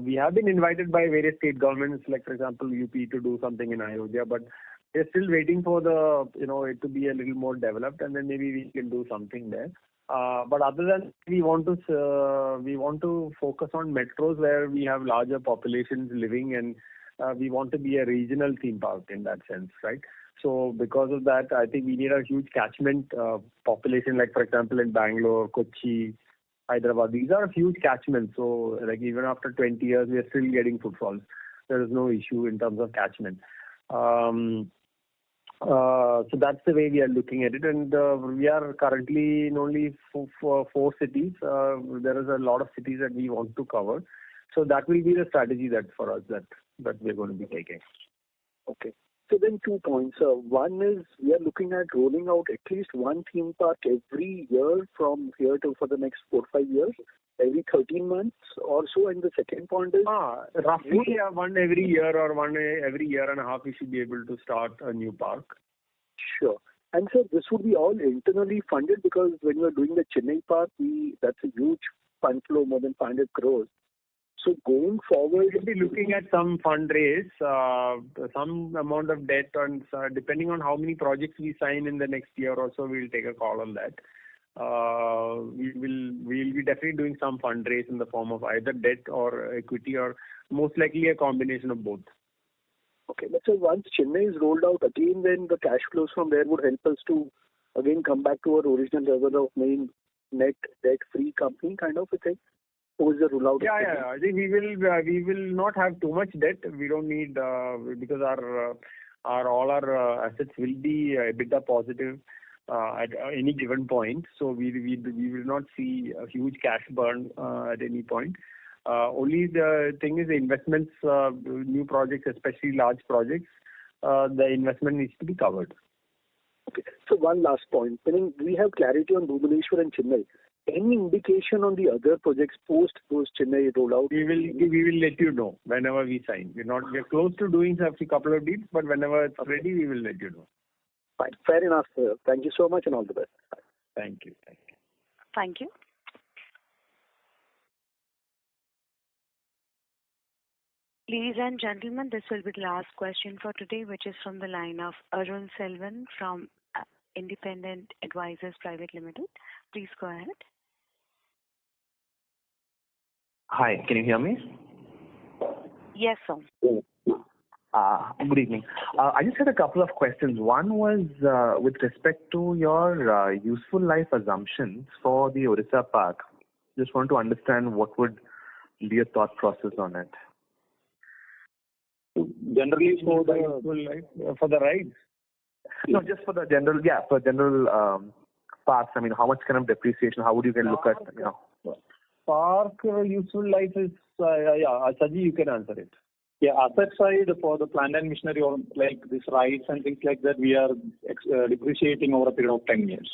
We have been invited by various state governments, like for example UP, to do something in Ayodhya, but they're still waiting for it to be a little more developed, and then maybe we can do something there. But other than we want to focus on metros where we have larger populations living, and we want to be a regional theme park in that sense, right? So because of that, I think we need a huge catchment population, like for example in Bangalore, Kochi, Hyderabad. These are huge catchments. So like even after 20 years, we are still getting footfalls. There is no issue in terms of catchment. So that's the way we are looking at it, and we are currently in only four cities. There is a lot of cities that we want to cover. So that will be the strategy that for us that we're going to be taking. Okay. So then 2 points. One is we are looking at rolling out at least one theme park every year from here to for the next 4-5 years, every 13 months or so. And the second point is roughly one every year or one every year and a half we should be able to start a new park. Sure. And so this would be all internally funded, because when you are doing the Chennai park, that's a huge fund flow, more than 500 crores. So going forward, we'll be looking at some fundraise, some amount of debt, and depending on how many projects we sign in the next year or so, we'll take a call on that. we'll be definitely doing some fundraise in the form of either debt or equity, or most likely a combination of both. Okay. Let's say once Chennai is rolled out again, then the cash flows from there would help us to again come back to our original level of main net debt-free company kind of a thing. Post the rollout. Yeah. I think we will not have too much debt. We don't need because all our assets will be EBITDA positive at any given point. So we will not see a huge cash burn at any point. Only the thing is the investments, new projects, especially large projects, the investment needs to be covered. Okay. So one last point. Meaning we have clarity on Bhubaneswar and Chennai. Any indication on the other projects post those Chennai rollout? We will let you know whenever we sign. We're close to doing a couple of deals, but whenever it's ready, we will let you know. Fine. Fair enough, sir. Thank you so much and all the best. Thank you. Thank you. Ladies and gentlemen, this will be the last question for today, which is from the line of Arun Selvan from Independent Advisors Private Limited. Please go ahead. Hi, can you hear me? Yes, sir. Good evening. I just had a couple of questions. One was with respect to your useful life assumptions for the Odisha Park. Just want to understand what would be your thought process on it. Generally for the useful life, for the rides? No, just for the general, parks. I mean, how much kind of depreciation, how would you look at, Park useful life is, Saji, you can answer it. Yeah, asset side for the plant and machinery or like these rides and things like that, we are depreciating over a period of 10 years.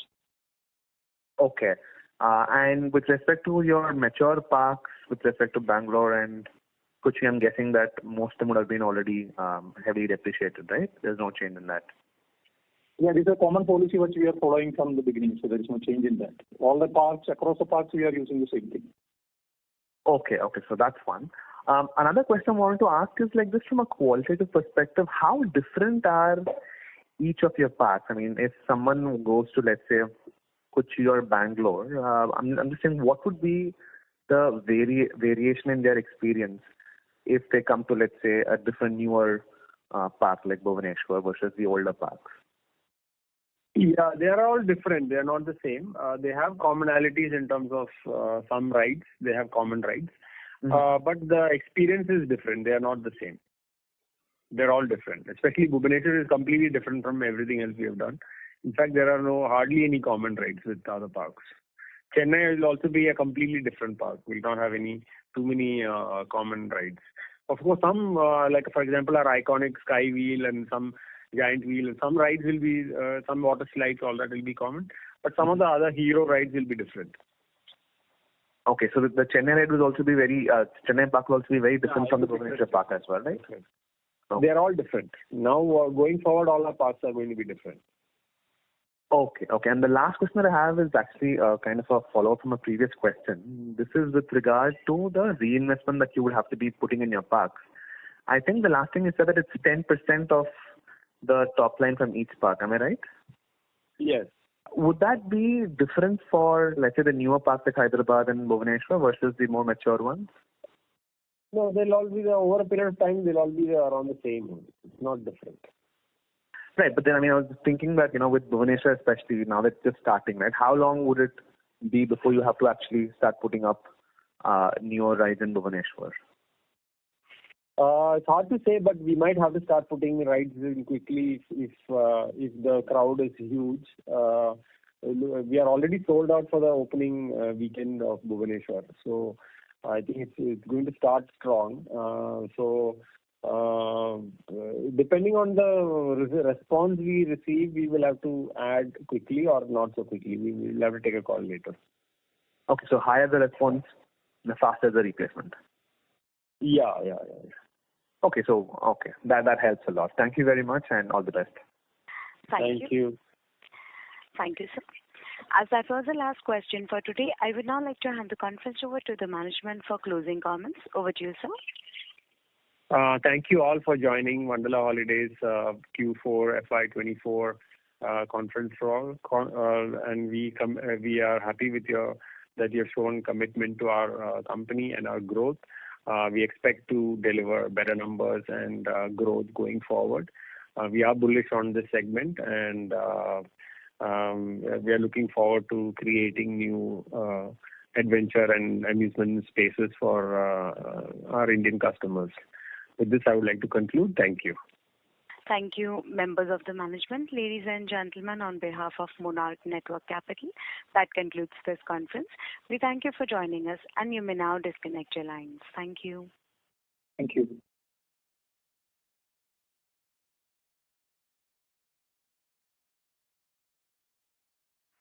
Okay. And with respect to your mature parks, with respect to Bangalore and Kochi, I'm guessing that most of them would have been already heavily depreciated, right? There's no change in that. Yeah, this is a common policy which we are following from the beginning, so there is no change in that. All the parks, across the parks, we are using the same thing. Okay, so that's one. Another question I wanted to ask is just from a qualitative perspective, how different are each of your parks? I mean, if someone goes to, let's say, Kochi or Bangalore, I'm just saying, what would be the variation in their experience if they come to, let's say, a different newer park like Bhubaneswar versus the older parks? Yeah, they are all different. They are not the same. They have commonalities in terms of some rides. They have common rides. But the experience is different. They are not the same. They're all different. Especially Bhubaneswar is completely different from everything else we have done. In fact, there are hardly any common rides with other parks. Chennai will also be a completely different park. We don't have too many common rides. Of course, some, like for example, our iconic Sky Wheel and some Giant Wheel, and some rides will be, some water slides, all that will be common. But some of the other hero rides will be different. Okay, so the Chennai ride will also be Chennai Park will also be very different from the Bhubaneswar Park as well, right? Okay. They are all different. Now, going forward, all our parks are going to be different. Okay. And the last question that I have is actually kind of a follow-up from a previous question. This is with regard to the reinvestment that you would have to be putting in your parks. I think the last thing you said that it's 10% of the top line from each park. Am I right? Yes. Would that be different for, let's say, the newer parks like Hyderabad and Bhubaneswar versus the more mature ones? No, they'll all be over a period of time. They'll all be around the same. It's not different. Right, but then I was thinking that with Bhubaneswar especially, now that it's just starting, right? How long would it be before you have to actually start putting up newer rides in Bhubaneswar? It's hard to say, but we might have to start putting rides in quickly if the crowd is huge. We are already sold out for the opening weekend of Bhubaneswar, so I think it's going to start strong. Depending on the response we receive, we will have to add quickly or not so quickly. We will have to take a call later. Okay, so higher the response, the faster the replacement. Yeah. Okay, that helps a lot. Thank you very much and all the best. Thank you. Thank you, sir. As that was the last question for today, I would now like to hand the conference over to the management for closing comments. Over to you, sir. Thank you all for joining Wonderla Holidays Q4 FY24 conference call, and we are happy with that you've shown commitment to our company and our growth. We expect to deliver better numbers and growth going forward. We are bullish on this segment, and we are looking forward to creating new adventure and amusement spaces for our Indian customers. With this, I would like to conclude. Thank you. Thank you, members of the management. Ladies and gentlemen, on behalf of Monarch Network Capital, that concludes this conference. We thank you for joining us, and you may now disconnect your lines. Thank you. Thank you.